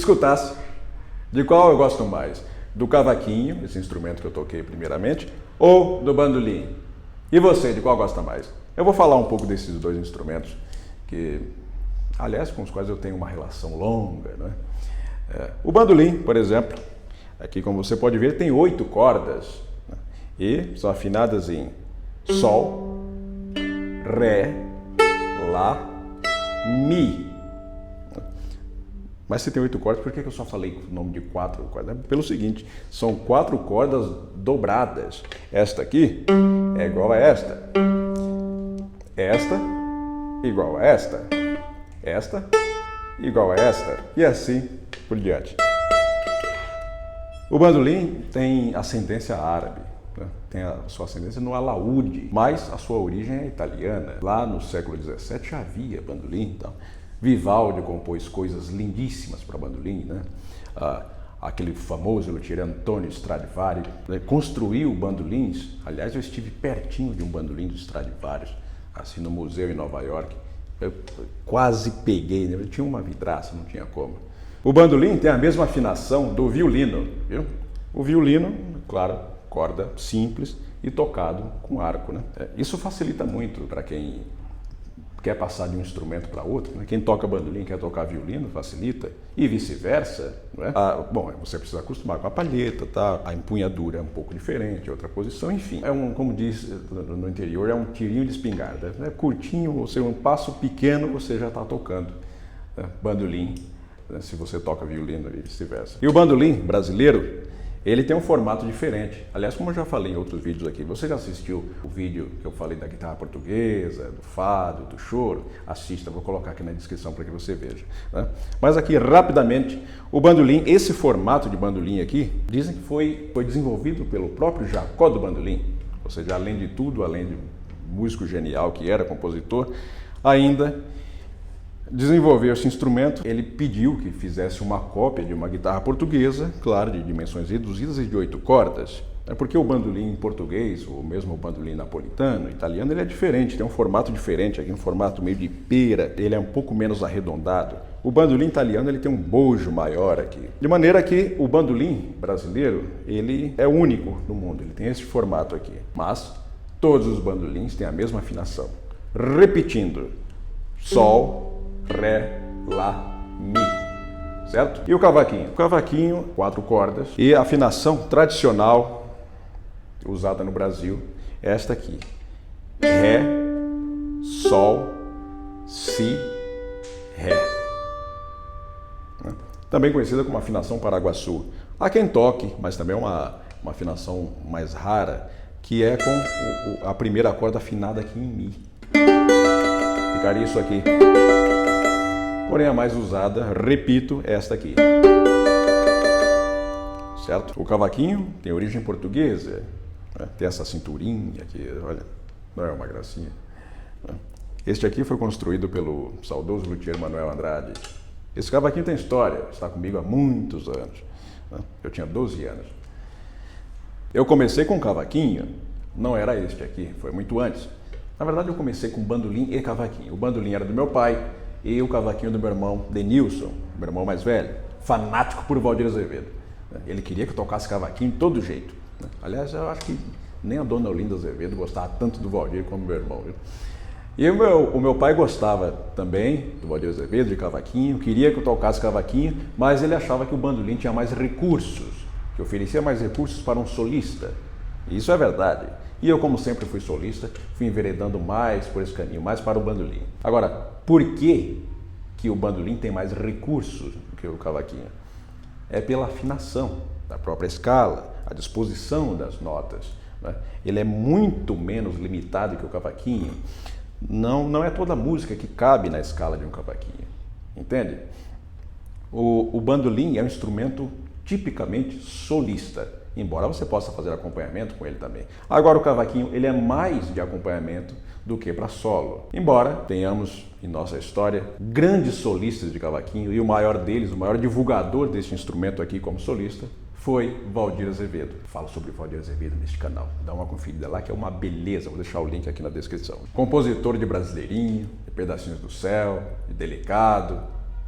escutasse de qual eu gosto mais, do cavaquinho, esse instrumento que eu toquei primeiramente, ou do bandolim. E você, de qual gosta mais? Eu vou falar um pouco desses dois instrumentos que, aliás, com os quais eu tenho uma relação longa, né? O bandolim, por exemplo, aqui como você pode ver, tem 8 cordas, né? E são afinadas em Sol, Ré, Lá, Mi. Mas se tem 8 cordas, por que eu só falei o nome de 4 cordas? Pelo seguinte, são 4 cordas dobradas. Esta aqui é igual a esta. Esta igual a esta. Esta igual a esta. E assim por diante. O bandolim tem ascendência árabe. Tem a sua ascendência no alaúde, mas a sua origem é italiana. Lá no século XVII já havia bandolim. Então, Vivaldi compôs coisas lindíssimas para bandolim, né? Aquele famoso luthier Antonio Stradivari, né, construiu bandolins. Aliás, eu estive pertinho de um bandolim do Stradivarius, assim no museu em Nova York. Eu quase peguei, né? Eu tinha uma vidraça, não tinha como. O bandolim tem a mesma afinação do violino, viu? O violino, claro, corda simples e tocado com arco, né? Isso facilita muito para quem quer passar de um instrumento para outro, né? Quem toca bandolim quer tocar violino, facilita, e vice-versa, né? Bom, você precisa acostumar com a palheta, tá? A empunhadura é um pouco diferente, outra posição, enfim. Como diz no interior, é um tirinho de espingarda, né? Curtinho, ou seja, um passo pequeno você já está tocando, né? Bandolim, né? Se você toca violino e vice-versa. E o bandolim brasileiro, ele tem um formato diferente. Aliás, como eu já falei em outros vídeos aqui, você já assistiu o vídeo que eu falei da guitarra portuguesa, do fado, do choro? Assista, vou colocar aqui na descrição para que você veja, né? Mas aqui, rapidamente, o bandolim, esse formato de bandolim aqui, dizem que foi desenvolvido pelo próprio Jacó do Bandolim. Ou seja, além de tudo, além de músico genial que era, compositor, ainda desenvolveu esse instrumento. Ele pediu que fizesse uma cópia de uma guitarra portuguesa, claro, de dimensões reduzidas e de 8 cordas. É porque o bandolim em português, ou mesmo o bandolim napolitano, italiano, ele é diferente, tem um formato diferente, aqui um formato meio de pera, ele é um pouco menos arredondado. O bandolim italiano, ele tem um bojo maior aqui. De maneira que o bandolim brasileiro, ele é único no mundo, ele tem esse formato aqui. Mas todos os bandolins têm a mesma afinação. Repetindo, Sol, Ré, Lá, Mi, certo? E o cavaquinho? O cavaquinho, 4 cordas, e a afinação tradicional usada no Brasil é esta aqui: Ré, Sol, Si, Ré. Também conhecida como afinação paraguaçu. Há quem toque, mas também é uma afinação mais rara, que é com a primeira corda afinada aqui em Mi. Ficaria isso aqui. Porém, a mais usada, repito, é esta aqui. Certo? O cavaquinho tem origem portuguesa, né? Tem essa cinturinha aqui, olha, não é uma gracinha, né? Este aqui foi construído pelo saudoso luthier Manuel Andrade. Esse cavaquinho tem história, está comigo há muitos anos, né? Eu tinha 12 anos. Eu comecei com cavaquinho, não era este aqui, foi muito antes. Na verdade, eu comecei com bandolim e cavaquinho. O bandolim era do meu pai, e o cavaquinho do meu irmão Denilson, meu irmão mais velho, fanático por Valdir Azevedo. Ele queria que eu tocasse cavaquinho de todo jeito. Aliás, eu acho que nem a dona Olinda Azevedo gostava tanto do Valdir como meu irmão, viu? E o meu pai gostava também do Valdir Azevedo, de cavaquinho, queria que eu tocasse cavaquinho, mas ele achava que o bandolim tinha mais recursos, que oferecia mais recursos para um solista. E isso é verdade. E eu, como sempre fui solista, fui enveredando mais por esse caminho, mais para o bandolim. Agora, por que o bandolim tem mais recursos do que o cavaquinho? É pela afinação da própria escala, a disposição das notas, né? Ele é muito menos limitado que o cavaquinho. Não é toda música que cabe na escala de um cavaquinho, entende? O bandolim é um instrumento tipicamente solista, embora você possa fazer acompanhamento com ele também. Agora o cavaquinho, ele é mais de acompanhamento do que para solo. Embora tenhamos em nossa história grandes solistas de cavaquinho, e o maior deles, o maior divulgador desse instrumento aqui como solista, foi Valdir Azevedo. Falo sobre Valdir Azevedo neste canal. Dá uma conferida lá que é uma beleza. Vou deixar o link aqui na descrição. Compositor de Brasileirinho, de Pedacinhos do Céu, de Delicado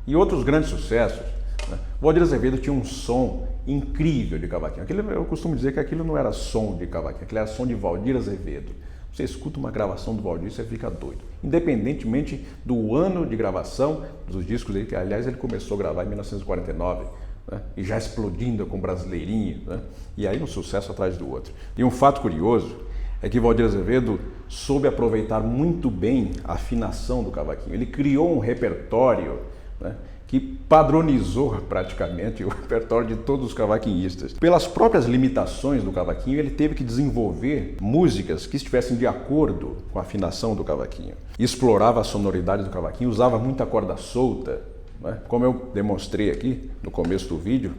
e outros grandes sucessos, né? Valdir Azevedo tinha um som incrível de cavaquinho. Eu costumo dizer que aquilo não era som de cavaquinho, aquilo era som de Valdir Azevedo. Você escuta uma gravação do Valdir e você fica doido. Independentemente do ano de gravação dos discos dele, que aliás ele começou a gravar em 1949, né? E já explodindo com Brasileirinho, né? E aí um sucesso atrás do outro. E um fato curioso é que Valdir Azevedo soube aproveitar muito bem a afinação do cavaquinho. Ele criou um repertório, né, que padronizou praticamente o repertório de todos os cavaquinhistas. Pelas próprias limitações do cavaquinho, ele teve que desenvolver músicas que estivessem de acordo com a afinação do cavaquinho. Explorava a sonoridade do cavaquinho, usava muita corda solta, né, como eu demonstrei aqui no começo do vídeo.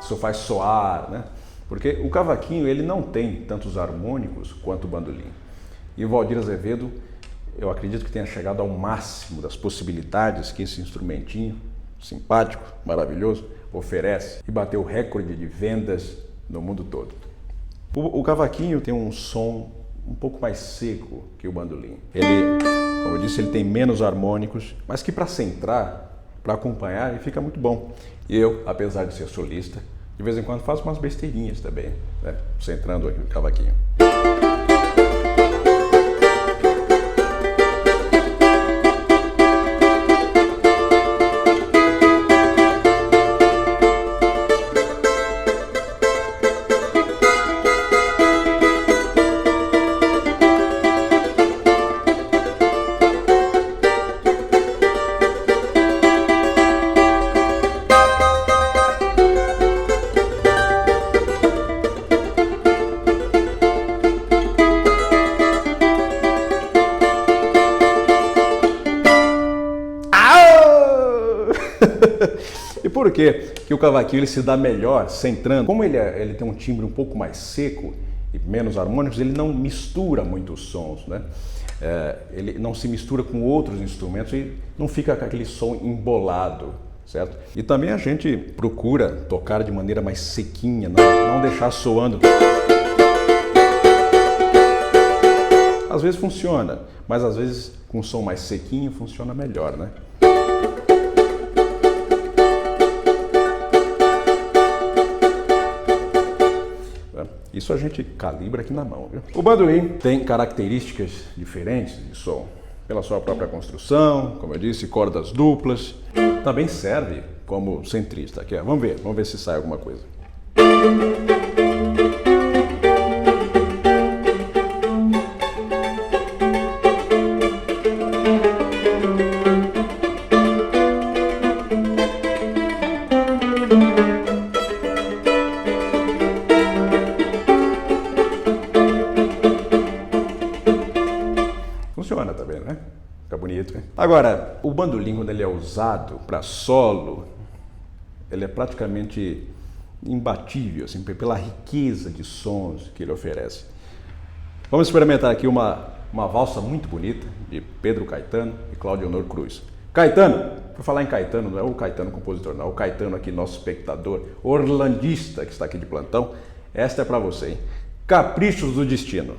Isso faz soar, né? Porque o cavaquinho ele não tem tantos harmônicos quanto o bandolim. E o Valdir Azevedo, eu acredito que tenha chegado ao máximo das possibilidades que esse instrumentinho simpático, maravilhoso, oferece e bateu o recorde de vendas no mundo todo. O cavaquinho tem um som um pouco mais seco que o bandolim. Ele, como eu disse, ele tem menos harmônicos, mas que para centrar, para acompanhar, ele fica muito bom. E eu, apesar de ser solista, de vez em quando faço umas besteirinhas também, né? Centrando aqui no cavaquinho. E por que o cavaquinho ele se dá melhor centrando? Como ele tem um timbre um pouco mais seco e menos harmônicos, ele não mistura muitos sons, né? Ele não se mistura com outros instrumentos e não fica com aquele som embolado, certo? E também a gente procura tocar de maneira mais sequinha, não deixar soando. Às vezes funciona, mas às vezes com um som mais sequinho funciona melhor, né? Isso a gente calibra aqui na mão, viu? O bandolim tem características diferentes de som, pela sua própria construção, como eu disse, cordas duplas. Também serve como centrista. Aqui, ó. Vamos ver se sai alguma coisa. Funciona também, né? Fica bonito, hein? Agora, o bandolim, quando ele é usado para solo, ele é praticamente imbatível, assim, pela riqueza de sons que ele oferece. Vamos experimentar aqui uma valsa muito bonita de Pedro Caetano e Claudionor Cruz. Caetano, por falar em Caetano, não é o Caetano compositor, não, é o Caetano aqui, nosso espectador, orlandista que está aqui de plantão. Esta é para você, hein? Caprichos do Destino.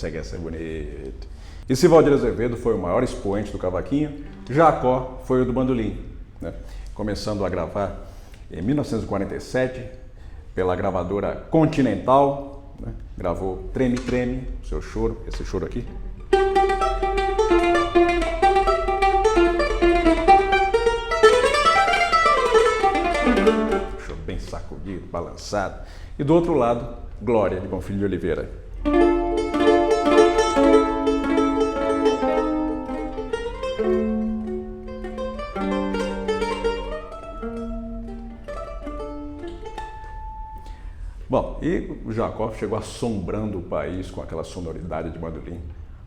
isso aqui é bonito. E se Valdir Azevedo foi o maior expoente do cavaquinho, Jacó foi o do bandolim, né? Começando a gravar em 1947 pela gravadora Continental, né? Gravou Treme Treme, seu choro, esse choro aqui. Choro bem sacudido, balançado. E do outro lado, Glória, de Bonfilho de Oliveira. Bom, e o Jacó chegou assombrando o país com aquela sonoridade de bandolim.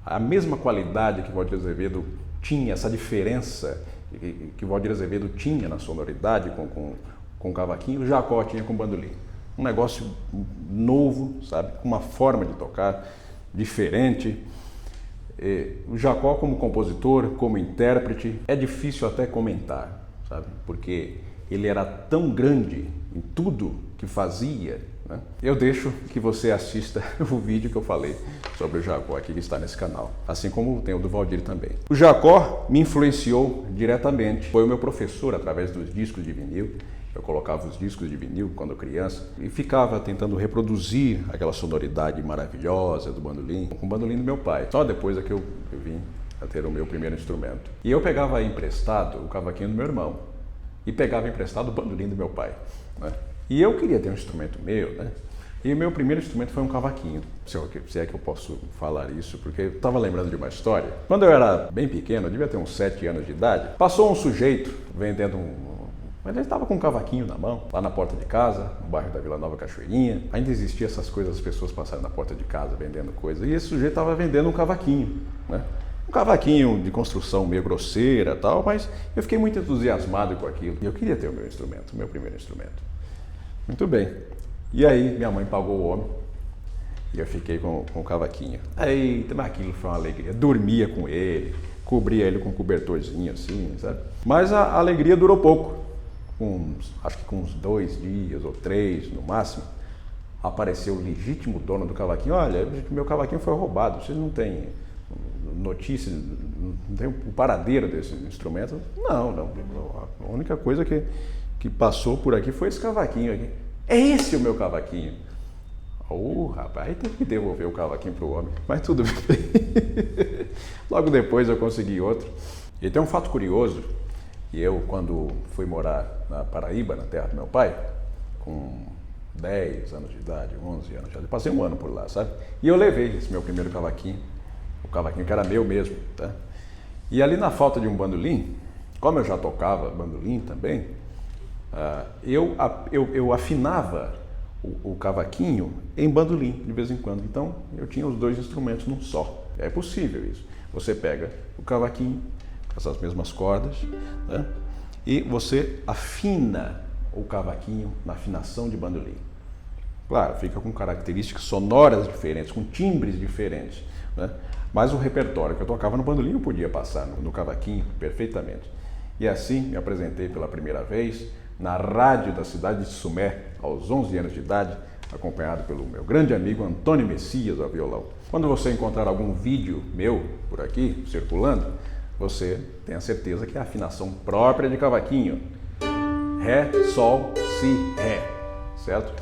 A mesma qualidade que o Valdir Azevedo tinha, essa diferença que o Valdir Azevedo tinha na sonoridade com o cavaquinho, o Jacó tinha com o bandolim. Um negócio novo, sabe? Com uma forma de tocar diferente. O Jacó, como compositor, como intérprete, é difícil até comentar, sabe? Porque ele era tão grande em tudo que fazia, né? Eu deixo que você assista o vídeo que eu falei sobre o Jacó aqui, que está nesse canal, assim como tem o do Valdir também. O Jacó me influenciou diretamente, foi o meu professor através dos discos de vinil. Eu colocava os discos de vinil quando criança e ficava tentando reproduzir aquela sonoridade maravilhosa do bandolim com o bandolim do meu pai. Só depois é que eu vim a ter o meu primeiro instrumento. E eu pegava emprestado o cavaquinho do meu irmão e pegava emprestado o bandolim do meu pai, né? E eu queria ter um instrumento meu, né? E o meu primeiro instrumento foi um cavaquinho, se é que eu posso falar isso, porque eu estava lembrando de uma história. Quando eu era bem pequeno, eu devia ter uns 7 anos de idade, passou um sujeito vendendo mas ele estava com um cavaquinho na mão, lá na porta de casa, no bairro da Vila Nova Cachoeirinha. Ainda existia essas coisas, as pessoas passarem na porta de casa vendendo coisa. E esse sujeito estava vendendo um cavaquinho, né? Um cavaquinho de construção meio grosseira e tal, mas eu fiquei muito entusiasmado com aquilo. E eu queria ter o meu instrumento, o meu primeiro instrumento. Muito bem. E aí minha mãe pagou o homem e eu fiquei com o cavaquinho. Eita, mas aquilo foi uma alegria. Dormia com ele, cobria ele com um cobertorzinho assim, sabe? Mas a alegria durou pouco. Acho que com uns 2 dias ou 3 no máximo, apareceu o legítimo dono do cavaquinho. Olha, meu cavaquinho foi roubado, vocês não têm notícia, não tem o paradeiro desse instrumento? Não. A única coisa que passou por aqui foi esse cavaquinho aqui. É esse o meu cavaquinho. Rapaz, aí teve que devolver o cavaquinho para o homem, mas tudo bem. Logo depois eu consegui outro. E tem um fato curioso. E eu, quando fui morar na Paraíba, na terra do meu pai, com 10 anos de idade, 11 anos de idade, passei um ano por lá, sabe? E eu levei esse meu primeiro cavaquinho, o cavaquinho que era meu mesmo, tá? E ali na falta de um bandolim, como eu já tocava bandolim também, eu afinava o cavaquinho em bandolim de vez em quando. Então eu tinha os 2 instrumentos num só. É possível isso. Você pega o cavaquinho, essas mesmas cordas, né? E você afina o cavaquinho na afinação de bandolim. Claro, fica com características sonoras diferentes, com timbres diferentes, né? Mas o repertório que eu tocava no bandolim eu podia passar no cavaquinho perfeitamente. E assim me apresentei pela primeira vez na rádio da cidade de Sumé, aos 11 anos de idade, acompanhado pelo meu grande amigo Antônio Messias ao violão. Quando você encontrar algum vídeo meu por aqui, circulando, você tem a certeza que é a afinação própria de cavaquinho. Ré, Sol, Si, Ré, certo?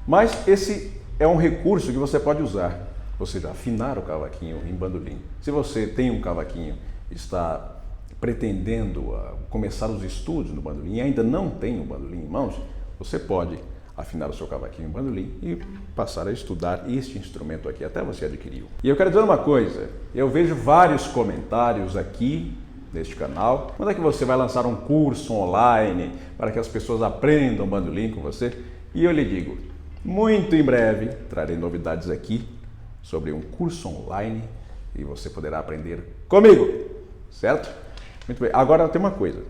Mas esse é um recurso que você pode usar, ou seja, afinar o cavaquinho em bandolim. Se você tem um cavaquinho e está pretendendo começar os estudos no bandolim e ainda não tem um bandolim em mãos, você pode afinar o seu cavaquinho em bandolim e passar a estudar este instrumento aqui, até você adquirir. E eu quero dizer uma coisa, eu vejo vários comentários aqui neste canal, quando é que você vai lançar um curso online para que as pessoas aprendam bandolim com você? E eu lhe digo, muito em breve trarei novidades aqui sobre um curso online e você poderá aprender comigo, certo? Muito bem, agora tem uma coisa,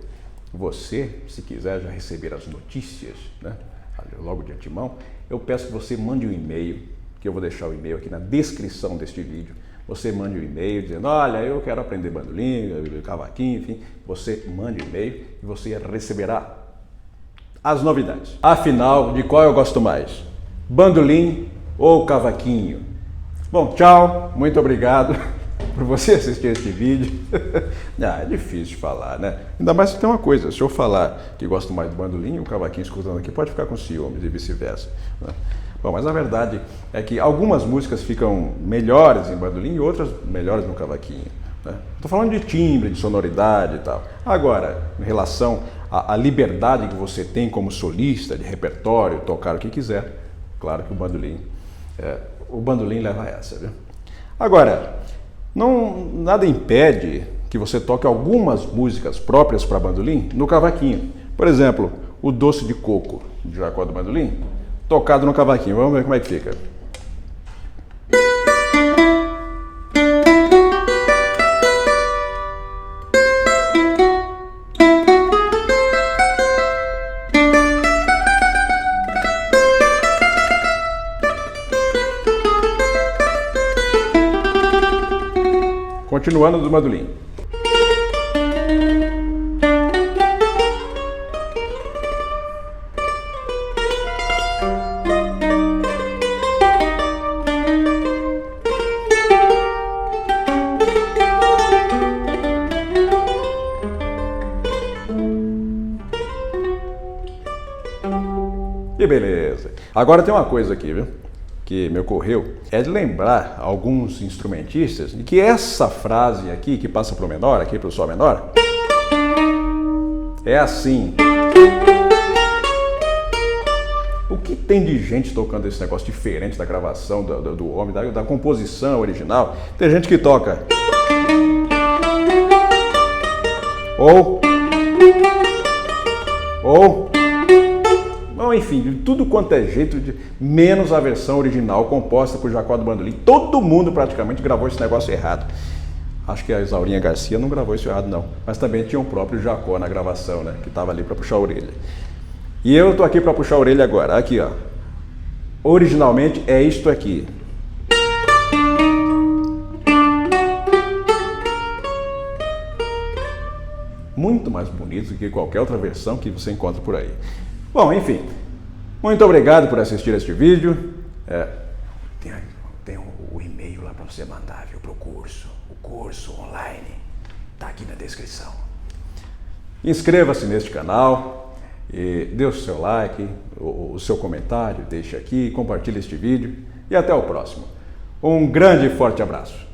você, se quiser já receber as notícias, né? Logo de antemão, eu peço que você mande um e-mail, que eu vou deixar o e-mail aqui na descrição deste vídeo. Você mande um e-mail dizendo, olha, eu quero aprender bandolim, cavaquinho, enfim. Você mande um e-mail e você receberá as novidades. Afinal, de qual eu gosto mais? Bandolim ou cavaquinho? Bom, tchau, muito obrigado por você assistir este vídeo. É difícil de falar, né? Ainda mais se tem uma coisa, se eu falar que gosto mais do bandolim, o cavaquinho escutando aqui pode ficar com ciúmes e vice-versa, né? Bom, mas a verdade é que algumas músicas ficam melhores em bandolim e outras melhores no cavaquinho, né? Estou falando de timbre, de sonoridade e tal. Agora, em relação à liberdade que você tem como solista, de repertório, tocar o que quiser, claro que o bandolim leva essa, viu? Agora, nada impede que você toque algumas músicas próprias para bandolim no cavaquinho. Por exemplo, o Doce de Coco, de Jacó do Bandolim, tocado no cavaquinho. Vamos ver como é que fica. Continuando do bandolim. Que beleza! Agora tem uma coisa aqui, viu? Que me ocorreu, é de lembrar alguns instrumentistas de que essa frase aqui, que passa para o menor, aqui para o Sol menor, é assim. O que tem de gente tocando esse negócio diferente da gravação do homem, da composição original? Tem gente que toca ou enfim, de tudo quanto é jeito, menos a versão original composta por Jacó do Bandolim. Todo mundo praticamente gravou esse negócio errado. Acho que a Isaurinha Garcia não gravou isso errado, não. Mas também tinha o próprio Jacó na gravação, né? Que estava ali para puxar a orelha. E eu tô aqui para puxar a orelha agora. Aqui, ó. Originalmente é isto aqui. Muito mais bonito do que qualquer outra versão que você encontra por aí. Bom, enfim, muito obrigado por assistir este vídeo. Tem o e-mail lá para você mandar, viu, para o curso online, tá aqui na descrição. Inscreva-se neste canal, e dê o seu like, o seu comentário, deixe aqui, compartilhe este vídeo e até o próximo. Um grande e forte abraço.